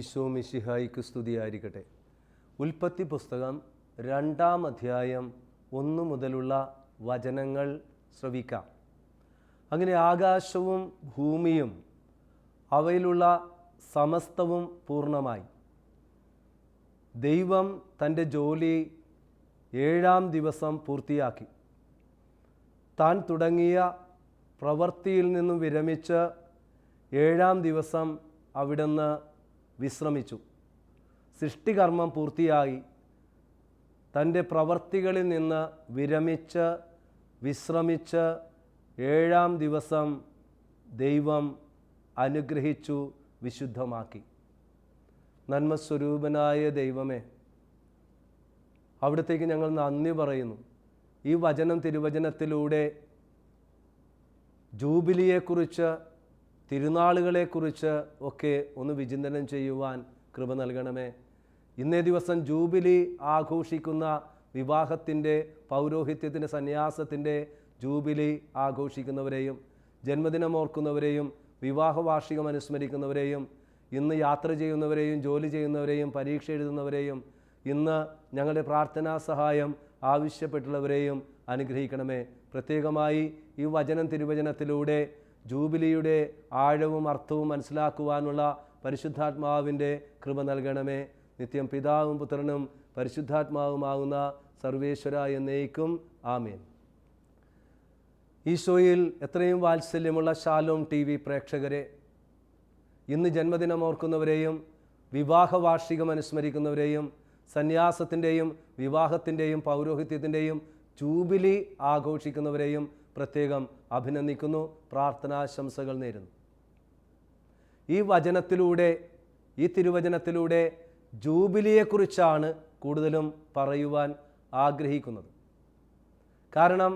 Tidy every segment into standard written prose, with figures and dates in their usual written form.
ഈശോ മിശിഹായിക്ക് സ്തുതിയായിരിക്കട്ടെ. ഉൽപ്പത്തി പുസ്തകം 2-ാം അധ്യായം 1 മുതലുള്ള വചനങ്ങൾ ശ്രവിക്കാം. അങ്ങനെ ആകാശവും ഭൂമിയും അവയിലുള്ള സമസ്തവും പൂർണ്ണമായി. ദൈവം തൻ്റെ ജോലി 7-ാം ദിവസം പൂർത്തിയാക്കി. താൻ തുടങ്ങിയ പ്രവൃത്തിയിൽ നിന്നും വിരമിച്ച് 7-ാം ദിവസം അവിടുന്ന് വിശ്രമിച്ചു. സൃഷ്ടികർമ്മം പൂർത്തിയായി. തൻ്റെ പ്രവൃത്തികളിൽ നിന്ന് വിശ്രമിച്ച് 7-ാം ദിവസം ദൈവം അനുഗ്രഹിച്ചു, വിശുദ്ധമാക്കി. നന്മസ്വരൂപനായ ദൈവമേ, അവിടത്തേക്ക് ഞങ്ങൾ നന്ദി പറയുന്നു. ഈ തിരുവചനത്തിലൂടെ ജൂബിലിയെക്കുറിച്ച്, തിരുനാളുകളെക്കുറിച്ച് ഒക്കെ ഒന്ന് വിചിന്തനം ചെയ്യുവാൻ കൃപ നൽകണമേ. ഇന്നേ ദിവസം ജൂബിലി ആഘോഷിക്കുന്ന വിവാഹത്തിൻ്റെ, പൗരോഹിത്യത്തിൻ്റെ, സന്യാസത്തിൻ്റെ ജൂബിലി ആഘോഷിക്കുന്നവരെയും, ജന്മദിനം ഓർക്കുന്നവരെയും, വിവാഹ വാർഷികം അനുസ്മരിക്കുന്നവരെയും, ഇന്ന് യാത്ര ചെയ്യുന്നവരെയും, ജോലി ചെയ്യുന്നവരെയും, പരീക്ഷ എഴുതുന്നവരെയും, ഇന്ന് ഞങ്ങളുടെ പ്രാർത്ഥനാ സഹായം ആവശ്യപ്പെട്ടുള്ളവരെയും അനുഗ്രഹിക്കണമേ. പ്രത്യേകമായി ഈ തിരുവചനത്തിലൂടെ ജൂബിലിയുടെ ആഴവും അർത്ഥവും മനസ്സിലാക്കുവാനുള്ള പരിശുദ്ധാത്മാവിൻ്റെ കൃപ നൽകണമേ. നിത്യം പിതാവും പുത്രനും പരിശുദ്ധാത്മാവുമാകുന്ന സർവേശ്വര എന്നേക്കും ആമേൻ. ഈശോയിൽ എത്രയും വാത്സല്യമുള്ള ഷാലോം TV പ്രേക്ഷകരെ, ഇന്ന് ജന്മദിനം ഓർക്കുന്നവരെയും, വിവാഹ വാർഷികം അനുസ്മരിക്കുന്നവരെയും, സന്യാസത്തിൻ്റെയും വിവാഹത്തിൻ്റെയും പൗരോഹിത്യത്തിൻ്റെയും ജൂബിലി ആഘോഷിക്കുന്നവരെയും പ്രത്യേകം അഭിനന്ദിക്കുന്നു, പ്രാർത്ഥനാശംസകൾ നേരുന്നു. ഈ തിരുവചനത്തിലൂടെ ജൂബിലിയെക്കുറിച്ചാണ് കൂടുതലും പറയുവാൻ ആഗ്രഹിക്കുന്നത്. കാരണം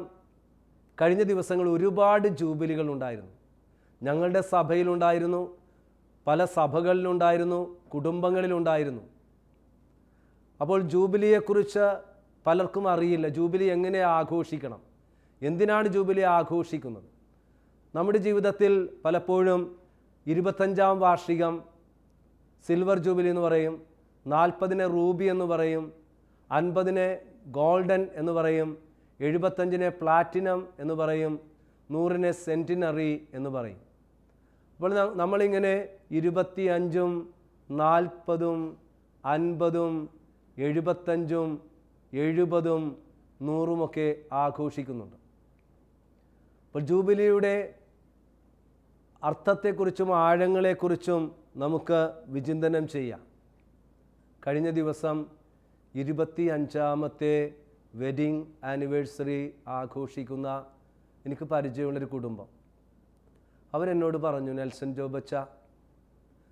കഴിഞ്ഞ ദിവസങ്ങൾ ഒരുപാട് ജൂബിലികൾ ഉണ്ടായിരുന്നു. ഞങ്ങളുടെ സഭയിലുണ്ടായിരുന്നു, പല സഭകളിലുണ്ടായിരുന്നു, കുടുംബങ്ങളിലുണ്ടായിരുന്നു. അപ്പോൾ ജൂബിലിയെക്കുറിച്ച് പലർക്കും അറിയില്ല. ജൂബിലി എങ്ങനെ ആഘോഷിക്കണം, എന്തിനാണ് ജൂബിലി ആഘോഷിക്കുന്നത്? നമ്മുടെ ജീവിതത്തിൽ പലപ്പോഴും 25-ാം വാർഷികം സിൽവർ ജൂബിലി എന്ന് പറയും, 40-നെ റൂബി എന്ന് പറയും, 50-നെ ഗോൾഡൻ എന്ന് പറയും, 75-നെ പ്ലാറ്റിനം എന്ന് പറയും, 100-നെ സെൻറ്റിനറി എന്ന് പറയും. അപ്പോൾ നമ്മളിങ്ങനെ 25-ഉം 40-ഉം 50-ഉം 75-ഉം 70-ഉം 100-ഉമൊക്കെ ആഘോഷിക്കുന്നുണ്ട്. അപ്പോൾ ജൂബിലിയുടെ അർത്ഥത്തെക്കുറിച്ചും ആഴങ്ങളെക്കുറിച്ചും നമുക്ക് വിചിന്തനം ചെയ്യാം. കഴിഞ്ഞ ദിവസം 25-ാമത്തെ വെഡിങ് ആനിവേഴ്സറി ആഘോഷിക്കുന്ന എനിക്ക് പരിചയമുള്ളൊരു കുടുംബം. അവരെന്നോട് പറഞ്ഞു, നെൽസൺ ജോബച്ച,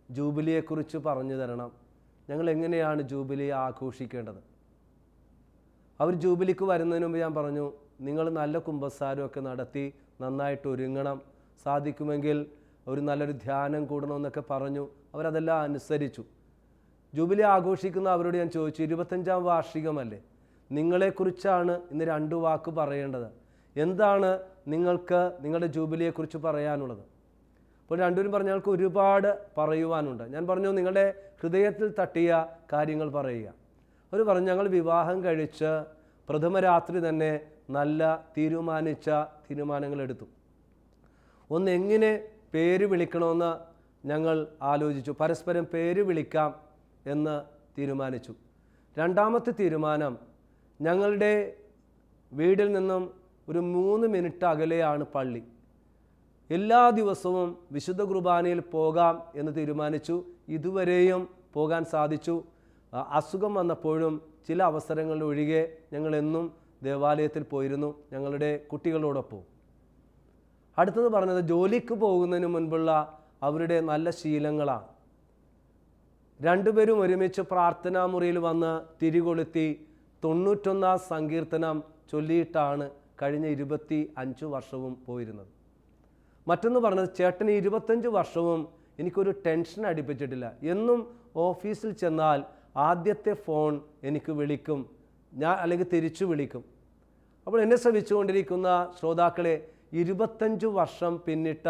ജൂബിലിയെക്കുറിച്ച് പറഞ്ഞു തരണം, ഞങ്ങൾ എങ്ങനെയാണ് ജൂബിലി ആഘോഷിക്കേണ്ടത്? അവർ ജൂബിലിക്ക് വരുന്നതിന് മുമ്പ് ഞാൻ പറഞ്ഞു, നിങ്ങൾ നല്ല കുമ്പസാരമൊക്കെ നടത്തി നന്നായിട്ട് ഒരുങ്ങണം, സാധിക്കുമെങ്കിൽ ഒരു നല്ലൊരു ധ്യാനം കൂടണമെന്നൊക്കെ പറഞ്ഞു. അവരതെല്ലാം അനുസരിച്ചു. ജൂബിലി ആഘോഷിക്കുന്ന അവരോട് ഞാൻ ചോദിച്ചു, 25-ാം വാർഷികമല്ലേ, നിങ്ങളെക്കുറിച്ചാണ് ഇന്ന് 2 വാക്ക് പറയേണ്ടത്. എന്താണ് നിങ്ങൾക്ക് നിങ്ങളുടെ ജൂബിലിയെക്കുറിച്ച് പറയാനുള്ളത്? അപ്പോൾ രണ്ടുപേരും പറഞ്ഞു, ഞങ്ങൾക്ക് ഒരുപാട് പറയുവാനുണ്ട്. ഞാൻ പറഞ്ഞു, നിങ്ങളുടെ ഹൃദയത്തിൽ തട്ടിയ കാര്യങ്ങൾ പറയുക. അവർ പറഞ്ഞു, ഞങ്ങൾ വിവാഹം കഴിച്ച് പ്രഥമ രാത്രി തന്നെ നല്ല തീരുമാനങ്ങൾ എടുത്തു. ഒന്ന്, എങ്ങനെ പേര് വിളിക്കണമെന്ന് ഞങ്ങൾ ആലോചിച്ചു. പരസ്പരം പേര് വിളിക്കാം എന്ന് തീരുമാനിച്ചു. 2-ാമത്തെ തീരുമാനം, ഞങ്ങളുടെ വീടിൽ നിന്നും ഒരു 3 മിനിറ്റ് അകലെയാണ് പള്ളി. എല്ലാ ദിവസവും വിശുദ്ധ കുർബാനയിൽ പോകാം എന്ന് തീരുമാനിച്ചു. ഇതുവരെയും പോകാൻ സാധിച്ചു. അസുഖം വന്നപ്പോഴും ചില അവസരങ്ങളിൽ ഒഴികെ ഞങ്ങളെന്നും ദേവാലയത്തിൽ പോയിരുന്നു, ഞങ്ങളുടെ കുട്ടികളോടൊപ്പം. അടുത്തത് പറഞ്ഞത്, ജോലിക്ക് പോകുന്നതിന് മുൻപുള്ള അവരുടെ നല്ല ശീലങ്ങളാണ്. 2 പേരും ഒരുമിച്ച് പ്രാർത്ഥനാ മുറിയിൽ വന്ന് തിരികൊളുത്തി 91-ാം സങ്കീർത്തനം ചൊല്ലിയിട്ടാണ് കഴിഞ്ഞ 25 വർഷവും പോയിരുന്നത്. മറ്റൊന്ന് പറഞ്ഞത്, ചേട്ടന് 25 വർഷവും എനിക്കൊരു ടെൻഷൻ അടുപ്പിച്ചിട്ടില്ല. എന്നും ഓഫീസിൽ ചെന്നാൽ ആദ്യത്തെ ഫോൺ എനിക്ക് വിളിക്കും, അല്ലെങ്കിൽ തിരിച്ചു വിളിക്കും. അപ്പോൾ എന്നെ ശ്രമിച്ചുകൊണ്ടിരിക്കുന്ന ശ്രോതാക്കളെ, 25 വർഷം പിന്നിട്ട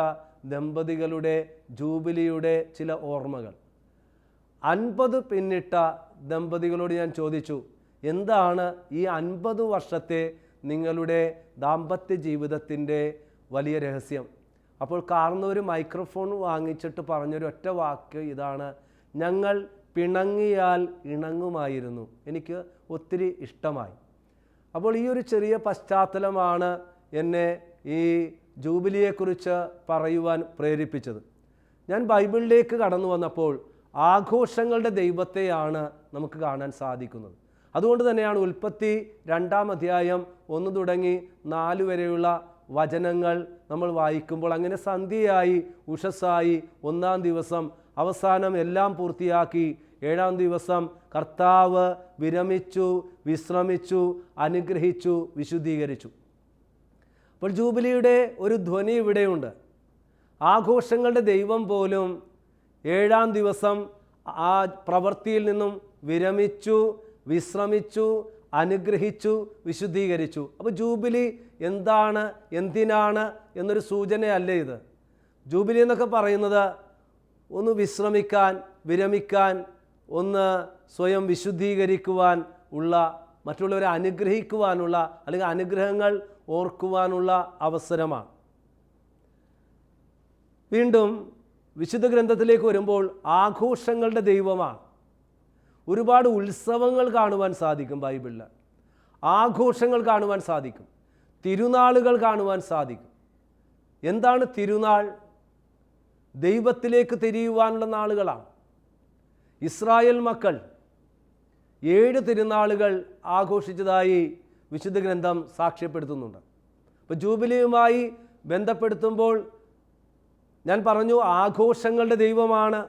ദമ്പതികളുടെ ജൂബിലിയുടെ ചില ഓർമ്മകൾ. 50 പിന്നിട്ട ദമ്പതികളോട് ഞാൻ ചോദിച്ചു, എന്താണ് ഈ 50 വർഷത്തെ നിങ്ങളുടെ ദാമ്പത്യ ജീവിതത്തിൻ്റെ വലിയ രഹസ്യം? അപ്പോൾ കാർന്നൊരു മൈക്രോഫോൺ വാങ്ങിച്ചിട്ട് പറഞ്ഞൊരു ഒറ്റ വാക്ക് ഇതാണ്: ഞങ്ങൾ പിണങ്ങിയാൽ ഇണങ്ങുമായിരുന്നു. എനിക്ക് ഒത്തിരി ഇഷ്ടമായി. അപ്പോൾ ഈ ഒരു ചെറിയ പശ്ചാത്തലമാണ് എന്നെ ഈ ജൂബിലിയെക്കുറിച്ച് പറയുവാൻ പ്രേരിപ്പിച്ചത്. ഞാൻ ബൈബിളിലേക്ക് കടന്നു വന്നപ്പോൾ ആഘോഷങ്ങളുടെ ദൈവത്തെയാണ് നമുക്ക് കാണാൻ സാധിക്കുന്നത്. അതുകൊണ്ട് തന്നെയാണ് ഉൽപ്പത്തി 2-ാം അധ്യായം 1 തുടങ്ങി 4 വരെയുള്ള വചനങ്ങൾ നമ്മൾ വായിക്കുമ്പോൾ അങ്ങനെ സന്ധ്യയായി ഉഷസ്സായി 1-ാം ദിവസം അവസാനം എല്ലാം പൂർത്തിയാക്കി 7-ാം ദിവസം കർത്താവ് വിരമിച്ചു, വിശ്രമിച്ചു, അനുഗ്രഹിച്ചു, വിശുദ്ധീകരിച്ചു. അപ്പോൾ ജൂബിലിയുടെ ഒരു ധ്വനി ഇവിടെയുണ്ട്. ആഘോഷങ്ങളുടെ ദൈവം പോലും 7-ാം ദിവസം ആ പ്രവൃത്തിയിൽ നിന്നും വിരമിച്ചു, വിശ്രമിച്ചു, അനുഗ്രഹിച്ചു, വിശുദ്ധീകരിച്ചു. അപ്പോൾ ജൂബിലി എന്താണ്, എന്തിനാണ് എന്നൊരു സൂചനയല്ലേ ഇത്? ജൂബിലി എന്നൊക്കെ പറയുന്നത് ഒന്ന് വിശ്രമിക്കാൻ, വിരമിക്കാൻ, ഒന്ന് സ്വയം വിശുദ്ധീകരിക്കുവാൻ ഉള്ള, മറ്റുള്ളവരെ അനുഗ്രഹിക്കുവാനുള്ള, അല്ലെങ്കിൽ അനുഗ്രഹങ്ങൾ ഓർക്കുവാനുള്ള അവസരമാണ്. വീണ്ടും വിശുദ്ധ ഗ്രന്ഥത്തിലേക്ക് വരുമ്പോൾ ആഘോഷങ്ങളുടെ ദൈവമാണ്. ഒരുപാട് ഉത്സവങ്ങൾ കാണുവാൻ സാധിക്കും ബൈബിളിൽ. ആഘോഷങ്ങൾ കാണുവാൻ സാധിക്കും, തിരുനാളുകൾ കാണുവാൻ സാധിക്കും. എന്താണ് തിരുനാൾ? ദൈവത്തിലേക്ക് തിരിയുവാനുള്ള നാളുകളാണ്. ഇസ്രായേൽ മക്കൾ 7 തിരുനാളുകൾ ആഘോഷിച്ചതായി വിശുദ്ധ ഗ്രന്ഥം സാക്ഷ്യപ്പെടുത്തുന്നുണ്ട്. അപ്പോൾ ജൂബിലിയുമായി ബന്ധപ്പെടുത്തുമ്പോൾ ഞാൻ പറഞ്ഞു, ആഘോഷങ്ങളുടെ ദൈവമാണ്.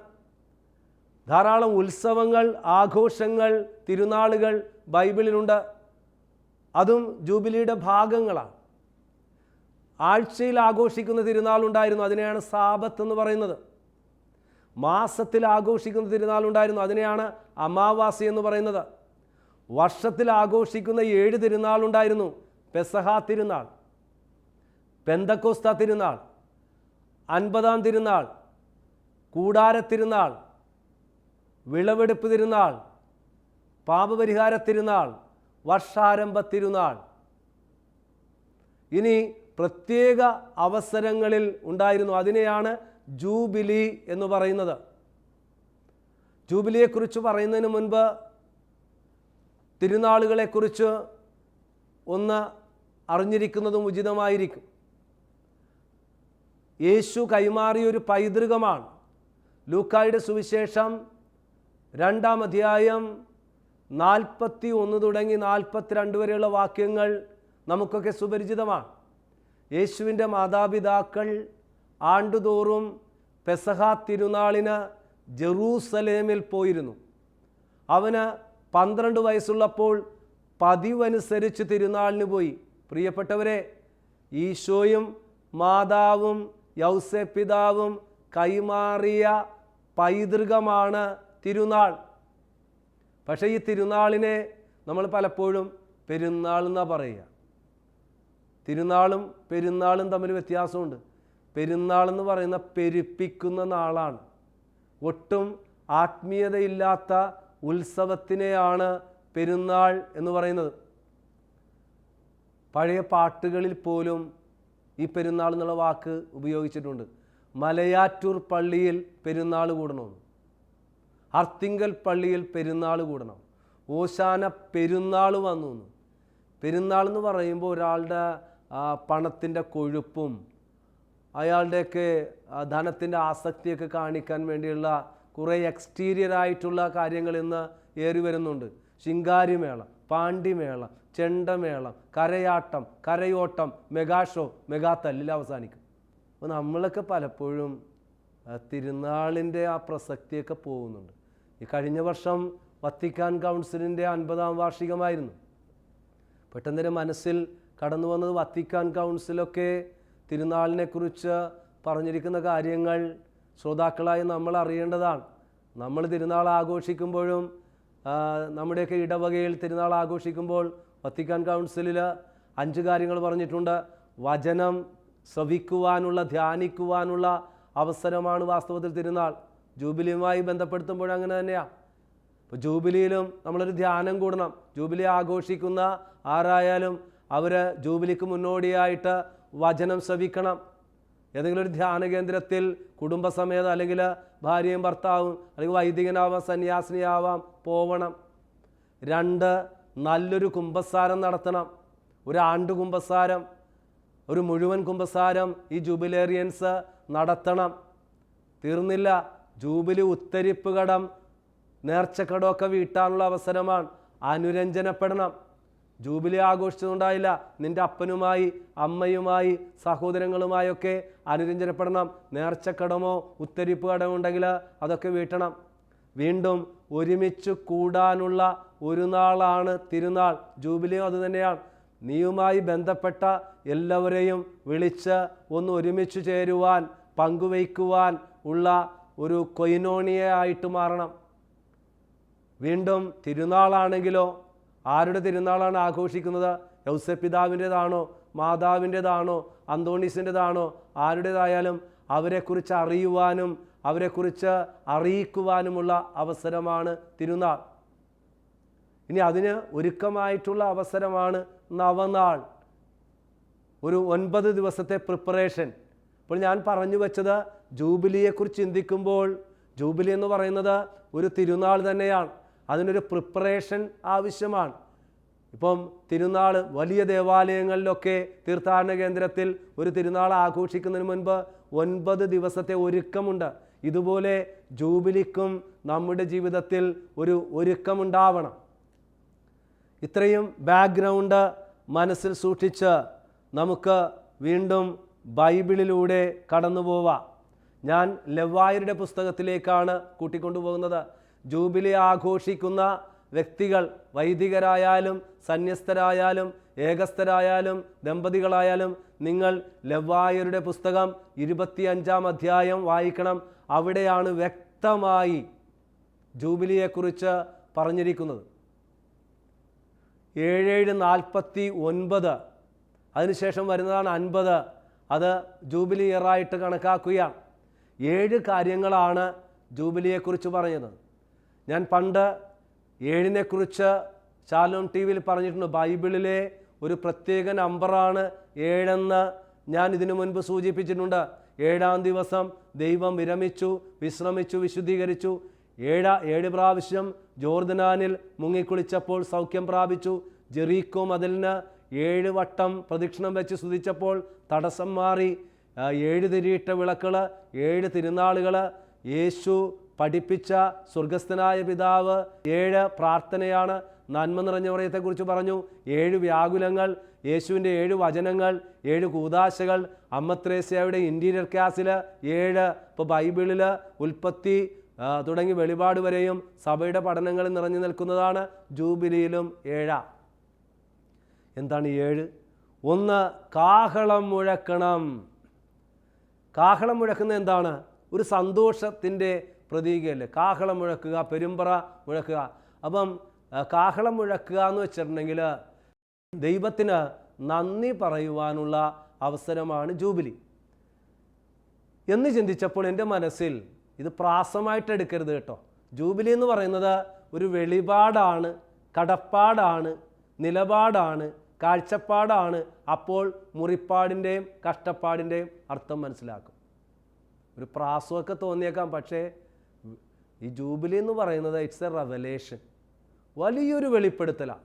ധാരാളം ഉത്സവങ്ങൾ, ആഘോഷങ്ങൾ, തിരുനാളുകൾ ബൈബിളിലുണ്ട്. അതും ജൂബിലിയുടെ ഭാഗങ്ങളാണ്. ആഴ്ചയിൽ ആഘോഷിക്കുന്ന തിരുനാളുണ്ടായിരുന്നു, അതിനെയാണ് സാബത്ത് എന്ന് പറയുന്നത്. മാസത്തിൽ ആഘോഷിക്കുന്ന തിരുനാളുണ്ടായിരുന്നു, അതിനെയാണ് അമാവാസി എന്ന് പറയുന്നത്. വർഷത്തിൽ ആഘോഷിക്കുന്ന 7 തിരുനാളുണ്ടായിരുന്നു: പെസഹ തിരുനാൾ, പെന്തക്കോസ്ത തിരുനാൾ, 50-ാം തിരുനാൾ, കൂടാര തിരുനാൾ, വിളവെടുപ്പ് തിരുനാൾ, പാപപരിഹാര തിരുനാൾ, വർഷാരംഭ തിരുനാൾ. ഇനി പ്രത്യേക അവസരങ്ങളിൽ ഉണ്ടായിരുന്നു, അതിനെയാണ് ജൂബിലി എന്ന് പറയുന്നത്. ജൂബിലിയെക്കുറിച്ച് പറയുന്നതിന് മുൻപ് തിരുനാളുകളെക്കുറിച്ച് ഒന്ന് അറിഞ്ഞിരിക്കുന്നതും ഉചിതമായിരിക്കും. യേശു കൈമാറിയൊരു പൈതൃകമാണ്. ലൂക്കായുടെ സുവിശേഷം 2-ാം അധ്യായം 41 തുടങ്ങി 42 വരെയുള്ള വാക്യങ്ങൾ നമുക്കൊക്കെ സുപരിചിതമാണ്. യേശുവിൻ്റെ മാതാപിതാക്കൾ ആണ്ടുതോറും പെസഹ തിരുനാളിന് ജെറൂസലേമിൽ പോയിരുന്നു. അവന് 12 വയസ്സുള്ളപ്പോൾ പതിവനുസരിച്ച് തിരുനാളിന് പോയി. പ്രിയപ്പെട്ടവരെ, ഈശോയും മാതാവും യൗസേപ്പ് പിതാവും കൈമാറിയ പൈതൃകമാണ് തിരുനാൾ. പക്ഷേ ഈ തിരുനാളിനെ നമ്മൾ പലപ്പോഴും പെരുന്നാൾ എന്നാണ് പറയുക. തിരുനാളും പെരുന്നാളും തമ്മിൽ വ്യത്യാസമുണ്ട്. പെരുന്നാൾ എന്ന് പറയുന്ന പെരുപ്പിക്കുന്ന നാളാണ്. ഒട്ടും ആത്മീയതയില്ലാത്ത ഉത്സവത്തിനെയാണ് പെരുന്നാൾ എന്ന് പറയുന്നത്. പഴയ പാട്ടുകളിൽ പോലും ഈ പെരുന്നാൾ എന്നുള്ള വാക്ക് ഉപയോഗിച്ചിട്ടുണ്ട്. മലയാറ്റൂർ പള്ളിയിൽ പെരുന്നാൾ കൂടണമെന്ന്, അർത്തിങ്കൽ പള്ളിയിൽ പെരുന്നാൾ കൂടണം, ഓശാന പെരുന്നാൾ വന്നു എന്ന്. പെരുന്നാൾ എന്ന് പറയുമ്പോൾ ഒരാളുടെ പണത്തിൻ്റെ കൊഴുപ്പും അയാളുടെയൊക്കെ ധനത്തിൻ്റെ ആസക്തിയൊക്കെ കാണിക്കാൻ വേണ്ടിയുള്ള കുറേ എക്സ്റ്റീരിയറായിട്ടുള്ള കാര്യങ്ങൾ ഇന്ന് ഏറി വരുന്നുണ്ട്. ശിങ്കാരിമേള, പാണ്ടിമേള, ചെണ്ടമേളം, കരയാട്ടം, കരയോട്ടം, മെഗാ ഷോ, മെഗാ തല്ലിൽ അവസാനിക്കും. അപ്പോൾ നമ്മളൊക്കെ പലപ്പോഴും തിരുനാളിൻ്റെ ആ പ്രസക്തിയൊക്കെ പോകുന്നുണ്ട്. ഈ കഴിഞ്ഞ വർഷം വത്തിക്കാൻ കൗൺസിലിൻ്റെ 50-ാം വാർഷികമായിരുന്നു. പെട്ടെന്ന് മനസ്സിൽ കടന്നു വന്നത് വത്തിക്കാൻ കൗൺസിലൊക്കെ തിരുനാളിനെക്കുറിച്ച് പറഞ്ഞിരിക്കുന്ന കാര്യങ്ങൾ ശ്രോതാക്കളായി നമ്മൾ അറിയേണ്ടതാണ്. നമ്മൾ തിരുനാൾ ആഘോഷിക്കുമ്പോഴും നമ്മുടെയൊക്കെ ഇടവകയിൽ തിരുനാൾ ആഘോഷിക്കുമ്പോൾ വത്തിക്കാൻ കൗൺസിലിൽ 5 കാര്യങ്ങൾ പറഞ്ഞിട്ടുണ്ട്. വചനം ശ്രവിക്കുവാനുള്ള, ധ്യാനിക്കുവാനുള്ള അവസരമാണ് വാസ്തവത്തിൽ തിരുനാൾ. ജൂബിലിയുമായി ബന്ധപ്പെടുത്തുമ്പോൾ അങ്ങനെ തന്നെയാണ്. ഇപ്പോൾ ജൂബിലിയിലും നമ്മളൊരു ധ്യാനം കൂടണം. ജൂബിലി ആഘോഷിക്കുന്ന ആരായാലും അവർ ജൂബിലിക്ക് മുന്നോടിയായിട്ട് വചനം ശ്രവിക്കണം. ഏതെങ്കിലും ഒരു ധ്യാന കേന്ദ്രത്തിൽ കുടുംബസമേതം അല്ലെങ്കിൽ ഭാര്യയും ഭർത്താവും അല്ലെങ്കിൽ വൈദികനാവാം സന്യാസിനിയാവാം പോവണം. 2, നല്ലൊരു കുമ്പസാരം നടത്തണം. ഒരു ആണ്ട് കുമ്പസാരം, ഒരു മുഴുവൻ കുമ്പസാരം ഈ ജൂബിലേറിയൻസ് നടത്തണം. തീർന്നില്ല, ജൂബിലി ഉത്തരിപ്പ് കടം നേർച്ചക്കടമൊക്കെ വീട്ടാനുള്ള അവസരമാണ്. അനുരഞ്ജനപ്പെടണം. ജൂബിലി ആഘോഷിച്ചതുകൊണ്ടായില്ല, നിൻ്റെ അപ്പനുമായി അമ്മയുമായി സഹോദരങ്ങളുമായൊക്കെ അനുരഞ്ജനപ്പെടണം. നേർച്ചക്കടമോ ഉത്തരിപ്പ് കടമോ ഉണ്ടെങ്കിൽ അതൊക്കെ വീട്ടണം. വീണ്ടും ഒരുമിച്ച് കൂടാനുള്ള ഒരു നാളാണ് തിരുനാൾ. ജൂബിലിയും അതുതന്നെയാണ്. നീയുമായി ബന്ധപ്പെട്ട എല്ലാവരെയും വിളിച്ച് ഒന്ന് ഒരുമിച്ച് ചേരുവാൻ, പങ്കുവയ്ക്കുവാൻ ഉള്ള ഒരു കൊയിനോണിയായിട്ട് മാറണം. വീണ്ടും തിരുനാളാണെങ്കിലോ ആരുടെ തിരുനാളാണ് ആഘോഷിക്കുന്നത്? യൗസേപ്പിതാവിൻ്റെതാണോ, മാതാവിൻ്റെതാണോ, അന്തോണീസിൻ്റെതാണോ, ആരുടേതായാലും അവരെക്കുറിച്ച് അറിയുവാനും അവരെക്കുറിച്ച് അറിയിക്കുവാനുമുള്ള അവസരമാണ് തിരുനാൾ. ഇനി അതിന് ഒരുക്കമായിട്ടുള്ള അവസരമാണ് നവനാൾ, ഒരു 9 ദിവസത്തെ പ്രിപ്പറേഷൻ. ഇപ്പോൾ ഞാൻ പറഞ്ഞു വെച്ചത് ജൂബിലിയെക്കുറിച്ച് ചിന്തിക്കുമ്പോൾ ജൂബിലി എന്ന് പറയുന്നത് ഒരു തിരുനാൾ തന്നെയാണ്. അതിനൊരു പ്രിപ്പറേഷൻ ആവശ്യമാണ്. ഇപ്പം തിരുനാൾ വലിയ ദേവാലയങ്ങളിലൊക്കെ തീർത്ഥാടന കേന്ദ്രത്തിൽ ഒരു തിരുനാൾ ആഘോഷിക്കുന്നതിന് മുൻപ് 9 ദിവസത്തെ ഒരുക്കമുണ്ട്. ഇതുപോലെ ജൂബിലിക്കും നമ്മുടെ ജീവിതത്തിൽ ഒരു ഒരുക്കമുണ്ടാവണം. ഇത്രയും ബാക്ക്ഗ്രൗണ്ട് മനസ്സിൽ സൂക്ഷിച്ച് നമുക്ക് വീണ്ടും ബൈബിളിലൂടെ കടന്നു പോവാം. ഞാൻ ലെവ്വായരുടെ പുസ്തകത്തിലേക്കാണ് കൂട്ടിക്കൊണ്ടുപോകുന്നത്. ജൂബിലി ആഘോഷിക്കുന്ന വ്യക്തികൾ, വൈദികരായാലും സന്യസ്തരായാലും ഏകസ്ഥരായാലും ദമ്പതികളായാലും, നിങ്ങൾ ലെവ്വായരുടെ പുസ്തകം 25-ാം അധ്യായം വായിക്കണം. അവിടെയാണ് വ്യക്തമായി ജൂബിലിയെക്കുറിച്ച് പറഞ്ഞിരിക്കുന്നത്. 7-49 അതിനുശേഷം വരുന്നതാണ് 50. അത് ജൂബിലി ഇയറായിട്ട് കണക്കാക്കുകയാണ്. 7 കാര്യങ്ങളാണ് ജൂബിലിയെക്കുറിച്ച് പറഞ്ഞത്. ഞാൻ പണ്ട് 7-നെക്കുറിച്ച് ശാലോം ടി വിയിൽ പറഞ്ഞിട്ടുണ്ട്. ബൈബിളിലെ ഒരു പ്രത്യേക നമ്പറാണ് 7 ഞാൻ ഇതിനു മുൻപ് സൂചിപ്പിച്ചിട്ടുണ്ട്. 7-ാം ദിവസം ദൈവം വിരമിച്ചു, വിശ്രമിച്ചു, വിശുദ്ധീകരിച്ചു. 7 പ്രാവശ്യം ജോർദനാനിൽ മുങ്ങിക്കുളിച്ചപ്പോൾ സൗഖ്യം പ്രാപിച്ചു. ജെറീക്കോ മതിലിന് 7 വട്ടം പ്രദക്ഷിണം വെച്ച് സ്തുതിച്ചപ്പോൾ തടസ്സം മാറി. 7 തിരിയിട്ട വിളക്കുകൾ, 7 തിരുനാളുകൾ, യേശു പഠിപ്പിച്ച സ്വർഗസ്ഥനായ പിതാവ്, 7 പ്രാർത്ഥനയാണ്, നന്മ നിറഞ്ഞ മറിയത്തെക്കുറിച്ച് പറഞ്ഞു, 7 വ്യാകുലങ്ങൾ, യേശുവിൻ്റെ 7 വചനങ്ങൾ, 7 കൂദാശകൾ, അമ്മ ത്രേസ്യയുടെ ഇൻറ്റീരിയർ ക്ലാസ്സിൽ 7. ഇപ്പോൾ ബൈബിളിൽ ഉൽപ്പത്തി തുടങ്ങി വെളിപാട് വരെയും സഭയുടെ പഠനങ്ങളിൽ നിറഞ്ഞു നിൽക്കുന്നതാണ്. ജൂബിലിയിലും 7. എന്താണ് 7? 1, കാഹളം മുഴക്കണം. കാഹളം മുഴക്കുന്നത് എന്താണ്? ഒരു സന്തോഷത്തിൻ്റെ പ്രതീകയല്ലേ കാഹളം മുഴക്കുക, പെരുമ്പറ മുഴക്കുക. അപ്പം കാഹളം മുഴക്കുക എന്ന് വെച്ചിട്ടുണ്ടെങ്കിൽ ദൈവത്തിന് നന്ദി പറയുവാനുള്ള അവസരമാണ് ജൂബിലി എന്ന് ചിന്തിച്ചപ്പോൾ എൻ്റെ മനസ്സിൽ ഇത് പ്രാസമായിട്ട് എടുക്കരുത് കേട്ടോ. ജൂബിലി എന്ന് പറയുന്നത് ഒരു വെളിപാടാണ്, കടപ്പാടാണ്, നിലപാടാണ്, കാഴ്ചപ്പാടാണ്. അപ്പോൾ മുറിപ്പാടിൻ്റെയും കഷ്ടപ്പാടിൻ്റെയും അർത്ഥം മനസ്സിലാക്കും. ഒരു പ്രാസമൊക്കെ തോന്നിയേക്കാം, പക്ഷേ ഈ ജൂബിലി എന്ന് പറയുന്നത് ഇറ്റ്സ് എ റെവലേഷൻ, വലിയൊരു വെളിപ്പെടുത്തലാണ്.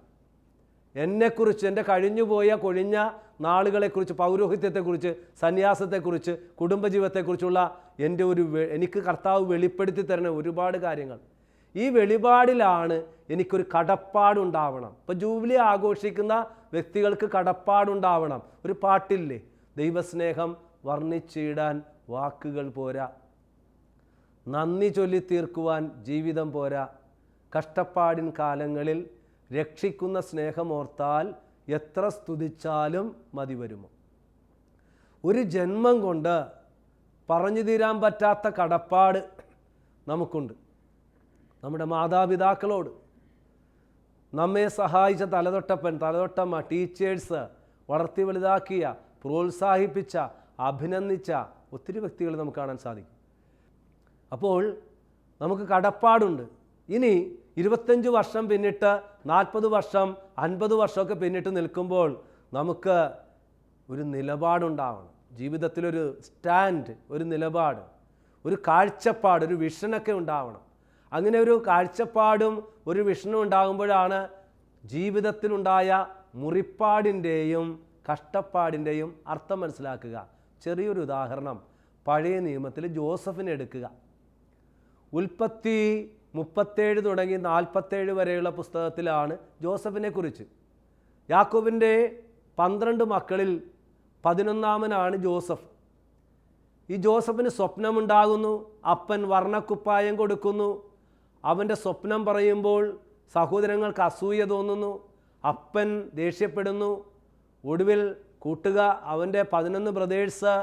എന്നെക്കുറിച്ച്, എൻ്റെ കഴിഞ്ഞുപോയ കൊഴിഞ്ഞ നാളുകളെക്കുറിച്ച്, പൗരോഹിത്യത്തെക്കുറിച്ച്, സന്യാസത്തെക്കുറിച്ച്, കുടുംബജീവിതത്തെക്കുറിച്ചുള്ള എൻ്റെ എനിക്ക് കർത്താവ് വെളിപ്പെടുത്തി തരുന്ന ഒരുപാട് കാര്യങ്ങൾ. ഈ വെളിപാടിലാണ് എനിക്കൊരു കടപ്പാടുണ്ടാവണം. ഇപ്പോൾ ജൂബിലി ആഘോഷിക്കുന്ന വ്യക്തികൾക്ക് കടപ്പാടുണ്ടാവണം. ഒരു പാട്ടില്ലേ, ദൈവസ്നേഹം വർണ്ണിച്ചിടാൻ വാക്കുകൾ പോരാ, നന്ദി ചൊല്ലി തീർക്കുവാൻ ജീവിതം പോരാ, കഷ്ടപ്പാടിൻ കാലങ്ങളിൽ രക്ഷിക്കുന്ന സ്നേഹമോർത്താൽ എത്ര സ്തുതിച്ചാലും മതി വരുമോ. ഒരു ജന്മം കൊണ്ട് പറഞ്ഞു തീരാൻ പറ്റാത്ത കടപ്പാട് നമുക്കുണ്ട് നമ്മുടെ മാതാപിതാക്കളോട്. നമ്മെ സഹായിച്ച തലതൊട്ടപ്പൻ, തലതൊട്ടമ്മ, ടീച്ചേഴ്സ്, വളർത്തി വലുതാക്കിയ, പ്രോത്സാഹിപ്പിച്ച, അഭിനന്ദിച്ച ഒത്തിരി വ്യക്തികൾ നമുക്ക് കാണാൻ സാധിക്കും. അപ്പോൾ നമുക്ക് കടപ്പാടുണ്ട്. ഇനി 25 വർഷം പിന്നിട്ട് 40 വർഷം 50 വർഷമൊക്കെ പിന്നിട്ട് നിൽക്കുമ്പോൾ നമുക്ക് ഒരു നിലപാടുണ്ടാവണം. ജീവിതത്തിലൊരു സ്റ്റാൻഡ്, ഒരു നിലപാട്, ഒരു കാഴ്ചപ്പാട്, ഒരു വിഷനൊക്കെ ഉണ്ടാവണം. അങ്ങനെ ഒരു കാഴ്ചപ്പാടും ഒരു വിഷനും ഉണ്ടാകുമ്പോഴാണ് ജീവിതത്തിലുണ്ടായ മുറിപ്പാടിൻ്റെയും കഷ്ടപ്പാടിൻ്റെയും അർത്ഥം മനസ്സിലാക്കുക. ചെറിയൊരു ഉദാഹരണം പഴയ നിയമത്തിൽ ജോസഫിനെ എടുക്കുക. ഉൽപ്പത്തി 37 തുടങ്ങി 47 വരെയുള്ള പുസ്തകത്തിലാണ് ജോസഫിനെ കുറിച്ച്. യാക്കോബിൻ്റെ 12 മക്കളിൽ 11ാമനാണ് ജോസഫ്. ഈ ജോസഫിന് സ്വപ്നമുണ്ടാകുന്നു. അപ്പൻ വർണ്ണക്കുപ്പായം കൊടുക്കുന്നു. അവൻ്റെ സ്വപ്നം പറയുമ്പോൾ സഹോദരങ്ങൾക്ക് അസൂയ തോന്നുന്നു. അപ്പൻ ദേഷ്യപ്പെടുന്നു. ഒടുവിൽ അവൻ്റെ 11 ബ്രദേഴ്സ്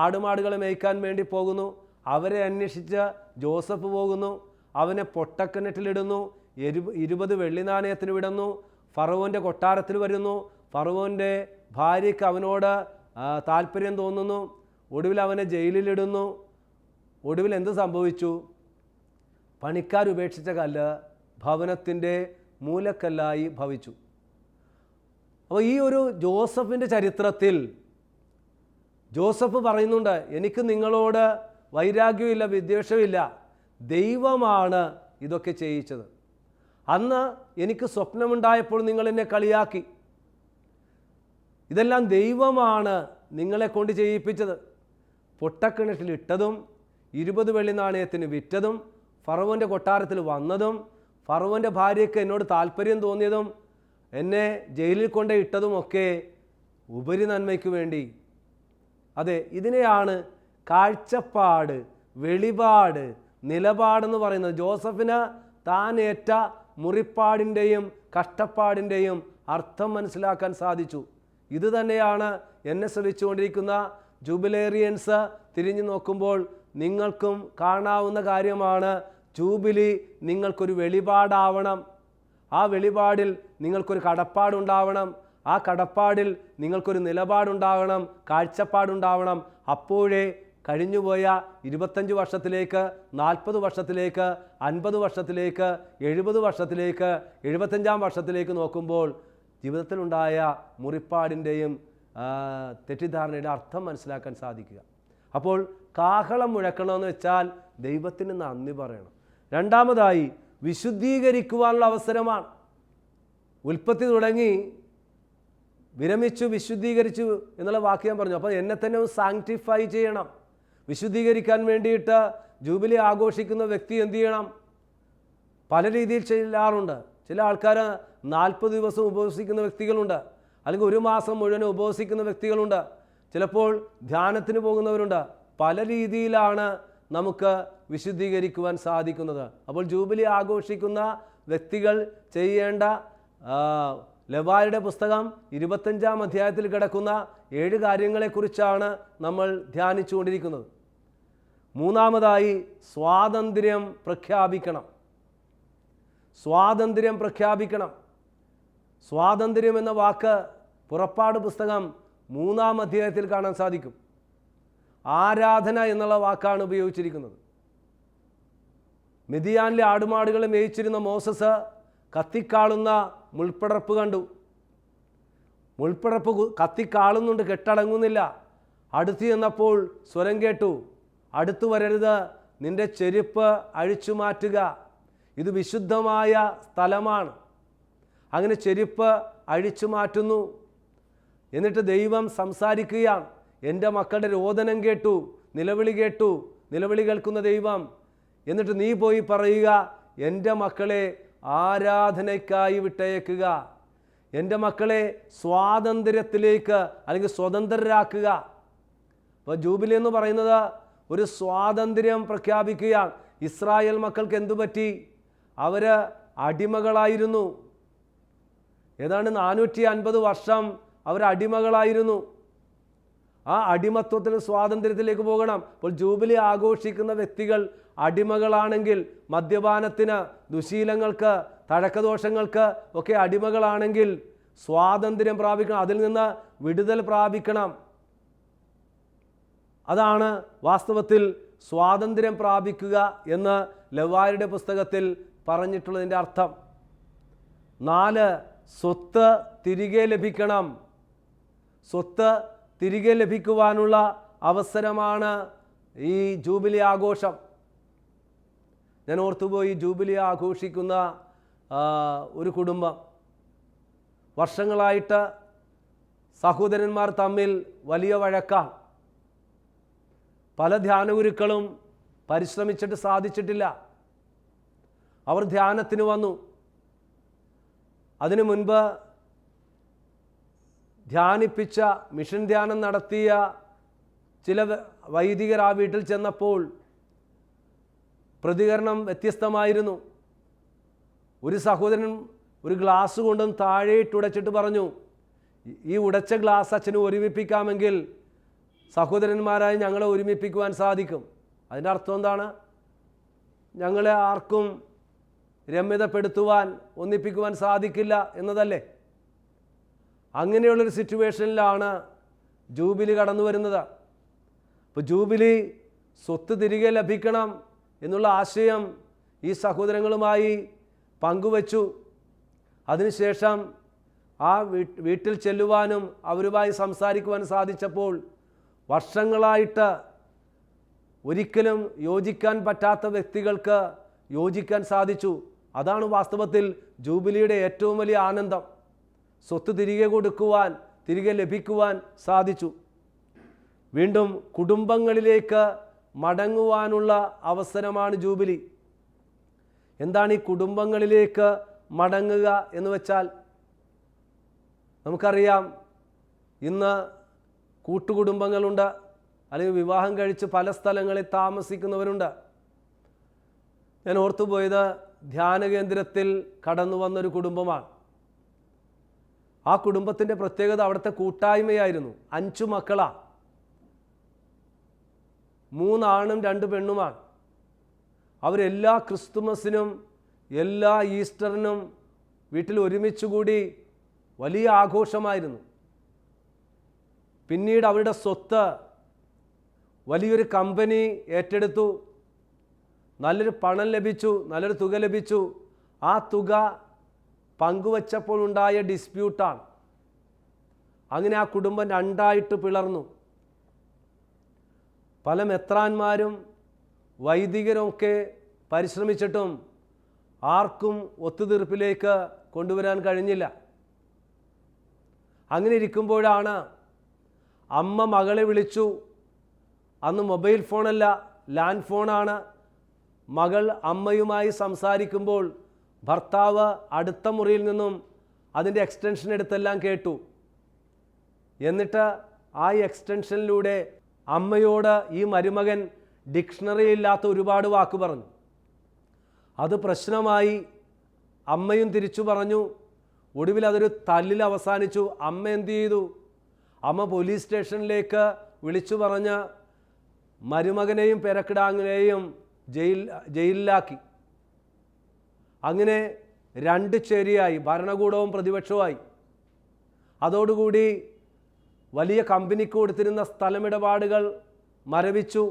ആടുമാടുകളെ മേയ്ക്കാൻ വേണ്ടി പോകുന്നു. അവരെ അന്വേഷിച്ച് ജോസഫ് പോകുന്നു. അവനെ പൊട്ടക്കിണറ്റിലിടുന്നു. 20 വെള്ളി നാണയത്തിന് വിടുന്നു. ഫറവോൻ്റെ കൊട്ടാരത്തിൽ വരുന്നു. ഫറവോൻ്റെ ഭാര്യയ്ക്ക് അവനോട് താല്പര്യം തോന്നുന്നു. ഒടുവിൽ അവനെ ജയിലിലിടുന്നു. ഒടുവിൽ എന്ത് സംഭവിച്ചു? പണിക്കാരുപേക്ഷിച്ച കല്ല് ഭവനത്തിൻ്റെ മൂലക്കല്ലായി ഭവിച്ചു. അപ്പോൾ ഈ ഒരു ജോസഫിൻ്റെ ചരിത്രത്തിൽ ജോസഫ് പറയുന്നുണ്ട്, എനിക്ക് നിങ്ങളോട് വൈരാഗ്യമില്ല, വിദ്വേഷമില്ല, ദൈവമാണ് ഇതൊക്കെ ചെയ്യിച്ചത്. അന്ന് എനിക്ക് സ്വപ്നമുണ്ടായപ്പോൾ നിങ്ങൾ എന്നെ കളിയാക്കി. ഇതെല്ലാം ദൈവമാണ് നിങ്ങളെ കൊണ്ട് ചെയ്യിപ്പിച്ചത്. പൊട്ടക്കിണറ്റിലിട്ടതും 20 വെള്ളി നാണയത്തിന് വിറ്റതും ഫറവോൻ്റെ കൊട്ടാരത്തിൽ വന്നതും ഫറവോൻ്റെ ഭാര്യയ്ക്ക് എന്നോട് താല്പര്യം തോന്നിയതും എന്നെ ജയിലിൽ കൊണ്ട് ഇട്ടതുമൊക്കെ ഉപരി നന്മയ്ക്ക് വേണ്ടി. അതെ, ഇതിനെയാണ് കാഴ്ചപ്പാട്, വെളിപാട്, നിലപാടെന്ന് പറയുന്നത്. ജോസഫിന് താൻ ഏറ്റ മുറിപ്പാടിൻ്റെയും കഷ്ടപ്പാടിൻ്റെയും അർത്ഥം മനസ്സിലാക്കാൻ സാധിച്ചു. ഇത് തന്നെയാണ് എന്നെ ശ്രമിച്ചുകൊണ്ടിരിക്കുന്ന ജൂബിലേറിയൻസ് തിരിഞ്ഞു നോക്കുമ്പോൾ നിങ്ങൾക്കും കാണാവുന്ന കാര്യമാണ്. ജൂബിലി നിങ്ങൾക്കൊരു വെളിപാടാവണം. ആ വെളിപാടിൽ നിങ്ങൾക്കൊരു കടപ്പാടുണ്ടാവണം. ആ കടപ്പാടിൽ നിങ്ങൾക്കൊരു നിലപാടുണ്ടാവണം, കാഴ്ചപ്പാടുണ്ടാവണം. അപ്പോഴേ കഴിഞ്ഞുപോയ 25 വർഷത്തിലേക്ക്, 40 വർഷത്തിലേക്ക്, 50 വർഷത്തിലേക്ക്, 70 വർഷത്തിലേക്ക്, 75-ാം വർഷത്തിലേക്ക് നോക്കുമ്പോൾ ജീവിതത്തിലുണ്ടായ മുറിപ്പാടിൻ്റെയും തെറ്റിദ്ധാരണയുടെ അർത്ഥം മനസ്സിലാക്കാൻ സാധിക്കുക. അപ്പോൾ കാഹളം മുഴക്കണമെന്ന് വെച്ചാൽ ദൈവത്തിന് നന്ദി പറയണം. രണ്ടാമതായി വിശുദ്ധീകരിക്കുവാനുള്ള അവസരമാണ്. ഉൽപ്പത്തി തുടങ്ങി വിരമിച്ചു, വിശുദ്ധീകരിച്ചു എന്നുള്ള വാക്ക് ഞാൻ പറഞ്ഞു. അപ്പോൾ എന്നെ തന്നെ ഒന്ന് സാങ്ക്ടിഫൈ ചെയ്യണം. വിശുദ്ധീകരിക്കാൻ വേണ്ടിയിട്ട് ജൂബിലി ആഘോഷിക്കുന്ന വ്യക്തി എന്ത് ചെയ്യണം? പല രീതിയിൽ ചെയ്യാറുണ്ട്. ചില ആൾക്കാർ 40 ദിവസം ഉപവസിക്കുന്ന വ്യക്തികളുണ്ട്, അല്ലെങ്കിൽ 1 മാസം മുഴുവൻ ഉപവസിക്കുന്ന വ്യക്തികളുണ്ട്, ചിലപ്പോൾ ധ്യാനത്തിന് പോകുന്നവരുണ്ട്. പല രീതിയിലാണ് നമുക്ക് വിശുദ്ധീകരിക്കുവാൻ സാധിക്കുന്നത്. അപ്പോൾ ജൂബിലി ആഘോഷിക്കുന്ന വ്യക്തികൾ ചെയ്യേണ്ട ലെവായുടെ പുസ്തകം 25-ാം അധ്യായത്തിൽ കിടക്കുന്ന 7 കാര്യങ്ങളെക്കുറിച്ചാണ് നമ്മൾ ധ്യാനിച്ചുകൊണ്ടിരിക്കുന്നത്. മൂന്നാമതായി സ്വാതന്ത്ര്യം പ്രഖ്യാപിക്കണം. സ്വാതന്ത്ര്യം പ്രഖ്യാപിക്കണം. സ്വാതന്ത്ര്യം എന്ന വാക്ക് പുറപ്പാട് പുസ്തകം 3-ാം അധ്യായത്തിൽ കാണാൻ സാധിക്കും. ആരാധന എന്നുള്ള വാക്കാണ് ഉപയോഗിച്ചിരിക്കുന്നത്. മിദിയാനിലെ ആടുമാടുകളെ മേയിച്ചിരുന്ന മോസസ് കത്തിക്കാളുന്ന മുൾപ്പടർപ്പ് കണ്ടു. മുൾപ്പടർപ്പ് കത്തിക്കാളുന്നുണ്ട്, കെട്ടടങ്ങുന്നില്ല. അടുത്ത് ചെന്നപ്പോൾ സ്വരം കേട്ടു, അടുത്തു വരരുത്, നിന്റെ ചെരുപ്പ് അഴിച്ചു മാറ്റുക, ഇത് വിശുദ്ധമായ സ്ഥലമാണ്. അങ്ങനെ ചെരുപ്പ് അഴിച്ചു മാറ്റുന്നു. എന്നിട്ട് ദൈവം സംസാരിക്കുകയാണ്. എൻ്റെ മക്കളുടെ രോദനം കേട്ടു, നിലവിളി കേട്ടു, നിലവിളി കേൾക്കുന്ന ദൈവം. എന്നിട്ട് നീ പോയി പറയുക, എൻ്റെ മക്കളെ ആരാധനയ്ക്കായി വിട്ടയക്കുക, എൻ്റെ മക്കളെ സ്വാതന്ത്ര്യത്തിലേക്ക് അല്ലെങ്കിൽ സ്വതന്ത്രരാക്കുക. അപ്പോൾ ജൂബിലി എന്ന് പറയുന്നത് ഒരു സ്വാതന്ത്ര്യം പ്രഖ്യാപിക്കുകയാണ്. ഇസ്രായേൽ മക്കൾക്ക് എന്തു പറ്റി? അവർ അടിമകളായിരുന്നു. ഏതാണ്ട് 450 വർഷം അവർ അടിമകളായിരുന്നു. ആ അടിമത്വത്തിൽ സ്വാതന്ത്ര്യത്തിലേക്ക് പോകണം. അപ്പോൾ ജൂബിലി ആഘോഷിക്കുന്ന വ്യക്തികൾ അടിമകളാണെങ്കിൽ, മദ്യപാനത്തിന്, ദുശീലങ്ങൾക്ക്, തഴക്കദോഷങ്ങൾക്ക് ഒക്കെ അടിമകളാണെങ്കിൽ സ്വാതന്ത്ര്യം പ്രാപിക്കണം, അതിൽ നിന്ന് വിടുതൽ പ്രാപിക്കണം. അതാണ് വാസ്തവത്തിൽ സ്വാതന്ത്ര്യം പ്രാപിക്കുക എന്ന് ലെവായരുടെ പുസ്തകത്തിൽ പറഞ്ഞിട്ടുള്ളതിൻ്റെ അർത്ഥം. 4, സ്വത്ത് തിരികെ ലഭിക്കണം. സ്വത്ത് തിരികെ ലഭിക്കുവാനുള്ള അവസരമാണ് ഈ ജൂബിലി ആഘോഷം. ഞാൻ ഓർത്തുപോയി, ജൂബിലി ആഘോഷിക്കുന്ന ഒരു കുടുംബം വർഷങ്ങളായിട്ട് സഹോദരന്മാർ തമ്മിൽ വലിയ വഴക്കാണ്. പല ധ്യാനഗുരുക്കളും പരിശ്രമിച്ചിട്ട് സാധിച്ചിട്ടില്ല. അവർ ധ്യാനത്തിന് വന്നു. അതിനു മുൻപ് ധ്യാനിപ്പിച്ച, മിഷൻ ധ്യാനം നടത്തിയ ചില വൈദികർ ആ വീട്ടിൽ ചെന്നപ്പോൾ പ്രതികരണം വ്യത്യസ്തമായിരുന്നു. ഒരു സഹോദരൻ ഒരു ഗ്ലാസ് കൊണ്ടും താഴെയിട്ടുടച്ചിട്ട് പറഞ്ഞു, ഈ ഉടച്ച ഗ്ലാസ് അച്ഛന് ഒരുമിപ്പിക്കാമെങ്കിൽ സഹോദരന്മാരായി ഞങ്ങളെ ഒരുമിപ്പിക്കുവാൻ സാധിക്കും. അതിൻ്റെ അർത്ഥം എന്താണ്? ഞങ്ങളെ ആർക്കും രമ്യതപ്പെടുത്തുവാൻ, ഒന്നിപ്പിക്കുവാൻ സാധിക്കില്ല എന്നതല്ലേ? അങ്ങനെയുള്ളൊരു സിറ്റുവേഷനിലാണ് ജൂബിലി കടന്നു വരുന്നത്. അപ്പോൾ ജൂബിലി സ്വത്ത് തിരികെ ലഭിക്കണം എന്നുള്ള ആശയം ഈ സഹോദരങ്ങളുമായി പങ്കുവച്ചു. അതിനുശേഷം ആ വീട്ടിൽ ചെല്ലുവാനും അവരുമായി സംസാരിക്കുവാനും സാധിച്ചപ്പോൾ വർഷങ്ങളായിട്ട് ഒരിക്കലും യോജിക്കാൻ പറ്റാത്ത വ്യക്തികൾക്ക് യോജിക്കാൻ സാധിച്ചു. അതാണ് വാസ്തവത്തിൽ ജൂബിലിയുടെ ഏറ്റവും വലിയ ആനന്ദം. സ്വത്ത് തിരികെ കൊടുക്കുവാൻ, തിരികെ ലഭിക്കുവാൻ സാധിച്ചു. വീണ്ടും കുടുംബങ്ങളിലേക്ക് മടങ്ങുവാനുള്ള അവസരമാണ് ജൂബിലി. എന്താണ് ഈ കുടുംബങ്ങളിലേക്ക് മടങ്ങുക എന്ന് വെച്ചാൽ? നമുക്കറിയാം, ഇന്ന് കൂട്ടുകുടുംബങ്ങളുണ്ട്, അല്ലെങ്കിൽ വിവാഹം കഴിച്ച് പല സ്ഥലങ്ങളിൽ താമസിക്കുന്നവരുണ്ട്. ഞാൻ ഓർത്തുപോയത് ധ്യാന കേന്ദ്രത്തിൽ കടന്നു വന്നൊരു കുടുംബമാണ്. ആ കുടുംബത്തിൻ്റെ പ്രത്യേകത അവിടുത്തെ കൂട്ടായ്മയായിരുന്നു. 5 മക്കളാണ്, 3 ആണും 2 പെണ്ണുമാണ്. അവരെല്ലാ ക്രിസ്തുമസിനും എല്ലാ ഈസ്റ്ററിനും വീട്ടിൽ ഒരുമിച്ചുകൂടി വലിയ ആഘോഷമായിരുന്നു. പിന്നീട് അവരുടെ സ്വത്ത് വലിയൊരു കമ്പനി ഏറ്റെടുത്തു. നല്ലൊരു പണം ലഭിച്ചു, നല്ലൊരു തുക ലഭിച്ചു. ആ തുക പങ്കുവച്ചപ്പോൾ ഉണ്ടായ ഡിസ്പ്യൂട്ടാണ്. അങ്ങനെ ആ കുടുംബം 2ആയിട്ട് പിളർന്നു. പല മെത്രാന്മാരും വൈദികരുമൊക്കെ പരിശ്രമിച്ചിട്ടും ആർക്കും ഒത്തുതീർപ്പിലേക്ക് കൊണ്ടുവരാൻ കഴിഞ്ഞില്ല. അങ്ങനെ ഇരിക്കുമ്പോഴാണ് അമ്മ മകളെ വിളിച്ചു. അന്ന് മൊബൈൽ ഫോണല്ല, ലാൻഡ് ഫോണാണ്. മകൾ അമ്മയുമായി സംസാരിക്കുമ്പോൾ ഭർത്താവ് അടുത്ത മുറിയിൽ നിന്നും അതിൻ്റെ എക്സ്റ്റൻഷൻ എടുത്തെല്ലാം കേട്ടു. എന്നിട്ട് ആ എക്സ്റ്റൻഷനിലൂടെ അമ്മയോട് ഈ മരുമകൻ ഡിക്ഷണറി ഇല്ലാത്ത ഒരുപാട് വാക്ക് പറഞ്ഞു. അത് പ്രശ്നമായി. അമ്മയും തിരിച്ചു പറഞ്ഞു. ഒടുവിൽ അതൊരു തല്ലിൽ അവസാനിച്ചു. അമ്മ എന്തു ചെയ്തു? അമ്മ പോലീസ് സ്റ്റേഷനിലേക്ക് വിളിച്ചു പറഞ്ഞ് മരുമകനെയും പെരക്കിടാങ്ങിനെയും ജയിലിലാക്കി. അങ്ങനെ 2 ചേരിയായി, ഭരണകൂടവും പ്രതിപക്ഷവുമായി. അതോടുകൂടി വലിയ കമ്പനിക്ക് കൊടുത്തിരുന്ന സ്ഥലമിടപാടുകൾ മരവിച്ചു.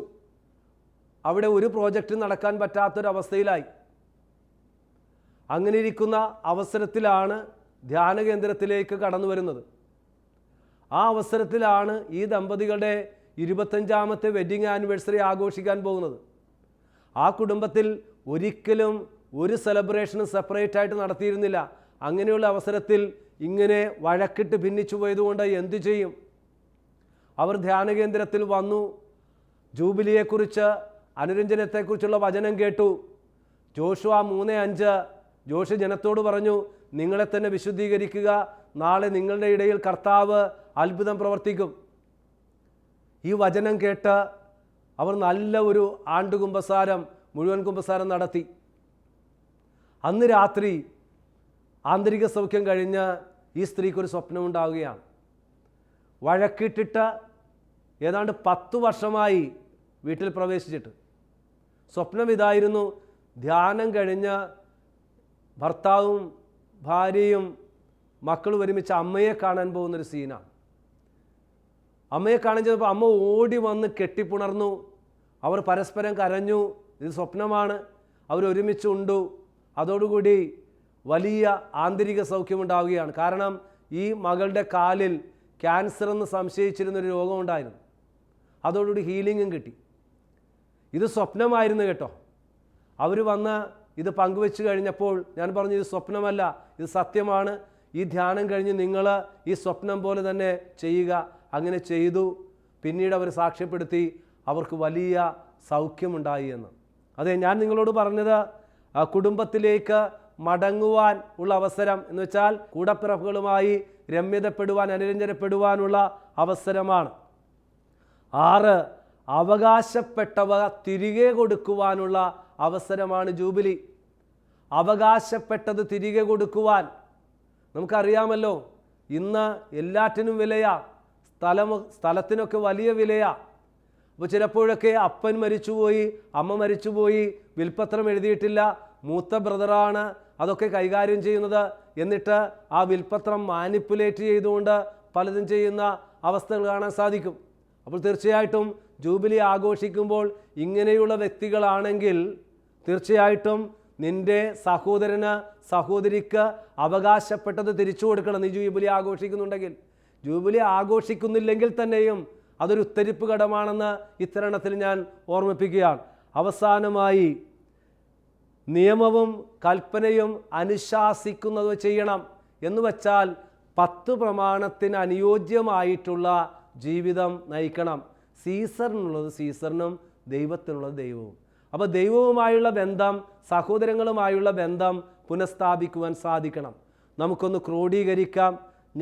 അവിടെ ഒരു പ്രോജക്റ്റ് നടക്കാൻ പറ്റാത്തൊരവസ്ഥയിലായി. അങ്ങനെ ഇരിക്കുന്ന അവസരത്തിലാണ് ധ്യാന കേന്ദ്രത്തിലേക്ക് കടന്നു വരുന്നത്. ആ അവസരത്തിലാണ് ഈ ദമ്പതികളുടെ 25ാമത്തെ വെഡ്ഡിങ് ആനിവേഴ്സറി ആഘോഷിക്കാൻ പോകുന്നത്. ആ കുടുംബത്തിൽ ഒരിക്കലും ഒരു സെലിബ്രേഷനും സെപ്പറേറ്റ് ആയിട്ട് നടത്തിയിരുന്നില്ല. അങ്ങനെയുള്ള അവസരത്തിൽ ഇങ്ങനെ വഴക്കിട്ട് ഭിന്നിച്ചു പോയതുകൊണ്ട് എന്തു ചെയ്യും? അവർ ധ്യാന കേന്ദ്രത്തിൽ വന്നു. ജൂബിലിയെക്കുറിച്ച്, അനുരഞ്ജനത്തെക്കുറിച്ചുള്ള വചനം കേട്ടു. ജോഷുവ 3:5 ജോഷു ജനത്തോട് പറഞ്ഞു, നിങ്ങളെ തന്നെ വിശുദ്ധീകരിക്കുക, നാളെ നിങ്ങളുടെ ഇടയിൽ കർത്താവ് അത്ഭുതം പ്രവർത്തിക്കും. ഈ വചനം കേട്ട് അവർ നല്ല ഒരു ആണ്ടുകുമ്പസാരം, മുഴുവൻ കുമ്പസാരം നടത്തി. അന്ന് രാത്രി ആന്തരിക സൗഖ്യം കഴിഞ്ഞ് ഈ സ്ത്രീക്കൊരു സ്വപ്നമുണ്ടാവുകയാണ്. വഴക്കിട്ടിട്ട് ഏതാണ്ട് 10 വർഷമായി വീട്ടിൽ പ്രവേശിച്ചിട്ട്. സ്വപ്നം ഇതായിരുന്നു, ധ്യാനം കഴിഞ്ഞ് ഭർത്താവും ഭാര്യയും മക്കളും ഒരുമിച്ച് അമ്മയെ കാണാൻ പോകുന്നൊരു സീനാണ്. അമ്മയെ കാണാൻ ചെന്നപ്പോൾ അമ്മ ഓടി വന്ന് കെട്ടിപ്പുണർന്നു. അവർ പരസ്പരം കരഞ്ഞു. ഇത് സ്വപ്നമാണ്. അവരൊരുമിച്ച് ഉണ്ടു. അതോടുകൂടി വലിയ ആന്തരിക സൗഖ്യമുണ്ടാവുകയാണ്. കാരണം ഈ മകളുടെ കാലിൽ ക്യാൻസർ എന്ന് സംശയിച്ചിരുന്നൊരു രോഗമുണ്ടായിരുന്നു. അതോടുകൂടി ഹീലിങ്ങും കിട്ടി. ഇത് സ്വപ്നമായിരുന്നു കേട്ടോ. അവർ വന്ന് ഇത് പങ്കുവെച്ച് കഴിഞ്ഞപ്പോൾ ഞാൻ പറഞ്ഞു, ഇത് സ്വപ്നമല്ല, ഇത് സത്യമാണ്. ഈ ധ്യാനം കഴിഞ്ഞ് നിങ്ങൾ ഈ സ്വപ്നം പോലെ തന്നെ ചെയ്യുക. അങ്ങനെ ചെയ്തു. പിന്നീട് അവർ സാക്ഷ്യപ്പെടുത്തി അവർക്ക് വലിയ സൗഖ്യമുണ്ടായി എന്ന്. അതെ, ഞാൻ നിങ്ങളോട് പറഞ്ഞത് കുടുംബത്തിലേക്ക് മടങ്ങുവാൻ ഉള്ള അവസരം എന്ന് വെച്ചാൽ കൂടപ്പിറപ്പുകളുമായി രമ്യതപ്പെടുവാൻ, അനുരഞ്ജനപ്പെടുവാനുള്ള അവസരമാണ്. 6, അവകാശപ്പെട്ടവ തിരികെ കൊടുക്കുവാനുള്ള അവസരമാണ് ജൂബിലി. അവകാശപ്പെട്ടത് തിരികെ കൊടുക്കുവാൻ. നമുക്കറിയാമല്ലോ, ഇന്ന് എല്ലാറ്റിനും വിലയാ, സ്ഥലത്തിനൊക്കെ വലിയ വിലയാ. അപ്പോൾ ചിലപ്പോഴൊക്കെ അപ്പൻ മരിച്ചുപോയി, അമ്മ മരിച്ചുപോയി, വിൽപ്പത്രം എഴുതിയിട്ടില്ല, മൂത്ത ബ്രദറാണ് അതൊക്കെ കൈകാര്യം ചെയ്യുന്നത്. എന്നിട്ട് ആ വിൽപ്പത്രം മാനിപ്പുലേറ്റ് ചെയ്തുകൊണ്ട് പലതും ചെയ്യുന്ന അവസ്ഥകൾ കാണാൻ സാധിക്കും. അപ്പോൾ തീർച്ചയായിട്ടും ജൂബിലി ആഘോഷിക്കുമ്പോൾ ഇങ്ങനെയുള്ള വ്യക്തികളാണെങ്കിൽ തീർച്ചയായിട്ടും നിൻ്റെ സഹോദരന്, സഹോദരിക്ക് അവകാശപ്പെട്ടത് തിരിച്ചു കൊടുക്കണം. നീ ജൂബിലി ആഘോഷിക്കുന്നുണ്ടെങ്കിൽ. ജൂബിലി ആഘോഷിക്കുന്നില്ലെങ്കിൽ തന്നെയും അതൊരു ഉത്തരിപ്പ് ഘടകമാണെന്ന് ഇത്തരണത്തിൽ ഞാൻ ഓർമ്മിപ്പിക്കുകയാണ്. അവസാനമായി, നിയമവും കൽപ്പനയും അനുശാസിക്കുന്നത് ചെയ്യണം എന്ന് വച്ചാൽ 10 പ്രമാണത്തിന് അനുയോജ്യമായിട്ടുള്ള ജീവിതം നയിക്കണം. സീസറിനുള്ളത് സീസറിനും, ദൈവത്തിനുള്ളത് ദൈവവും. അപ്പോൾ ദൈവവുമായുള്ള ബന്ധം, സഹോദരങ്ങളുമായുള്ള ബന്ധം പുനഃസ്ഥാപിക്കുവാൻ സാധിക്കണം. നമുക്കൊന്ന് ക്രോഡീകരിക്കാം.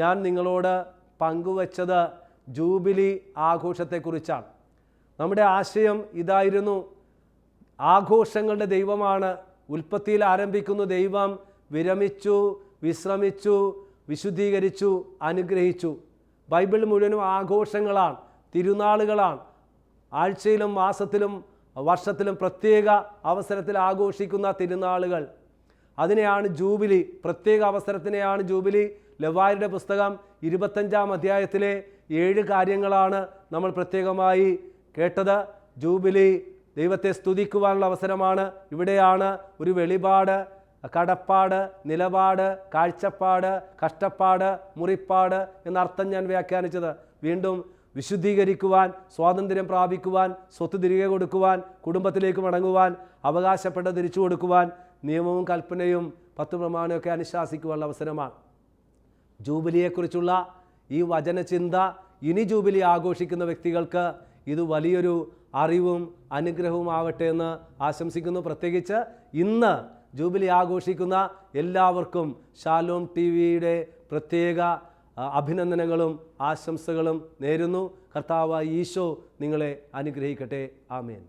ഞാൻ നിങ്ങളോട് പങ്കുവച്ചത് ജൂബിലി ആഘോഷത്തെക്കുറിച്ചാണ്. നമ്മുടെ ആശയം ഇതായിരുന്നു. ആഘോഷങ്ങളുടെ ദൈവമാണ്. ഉൽപ്പത്തിയിൽ ആരംഭിക്കുന്ന ദൈവം വിരമിച്ചു, വിശ്രമിച്ചു, വിശുദ്ധീകരിച്ചു, അനുഗ്രഹിച്ചു. ബൈബിൾ മുഴുവനും ആഘോഷങ്ങളാണ്, തിരുനാളുകളാണ്. ആഴ്ചയിലും മാസത്തിലും വർഷത്തിലും പ്രത്യേക അവസരത്തിൽ ആഘോഷിക്കുന്ന തിരുനാളുകൾ, അതിനെയാണ് ജൂബിലി. പ്രത്യേക അവസരത്തിനെയാണ് ജൂബിലി. ലെവായരുടെ പുസ്തകം 25-ാം അധ്യായത്തിലെ 7 കാര്യങ്ങളാണ് നമ്മൾ പ്രത്യേകമായി കേട്ടത്. ജൂബിലി ദൈവത്തെ സ്തുതിക്കുവാനുള്ള അവസരമാണ്. ഇവിടെയാണ് ഒരു വെളിപാട്, കടപ്പാട്, നിലപാട്, കാഴ്ചപ്പാട്, കഷ്ടപ്പാട്, മുറിപ്പാട് എന്നർത്ഥം ഞാൻ വ്യാഖ്യാനിച്ചത്. വീണ്ടും വിശുദ്ധീകരിക്കുവാൻ, സ്വാതന്ത്ര്യം പ്രാപിക്കുവാൻ, സ്വത്ത് തിരികെ കൊടുക്കുവാൻ, കുടുംബത്തിലേക്ക് മടങ്ങുവാൻ, അവകാശപ്പെട്ട തിരിച്ചു കൊടുക്കുവാൻ, നിയമവും കൽപ്പനയും 10 പ്രമാണമൊക്കെ അനുശാസിക്കുവാനുള്ള അവസരമാണ്. ജൂബിലിയെക്കുറിച്ചുള്ള ഈ വചനചിന്ത ഇനി ജൂബിലി ആഘോഷിക്കുന്ന വ്യക്തികൾക്ക് ഇത് വലിയൊരു അറിവും അനുഗ്രഹവും ആവട്ടെ എന്ന് ആശംസിക്കുന്നു. പ്രത്യേകിച്ച് ഇന്ന് ജൂബിലി ആഘോഷിക്കുന്ന എല്ലാവർക്കും ഷാലോം TV-യുടെ പ്രത്യേക അഭിനന്ദനങ്ങളും ആശംസകളും നേരുന്നു. കർത്താവായ ഈശോ നിങ്ങളെ അനുഗ്രഹിക്കട്ടെ. ആമേൻ.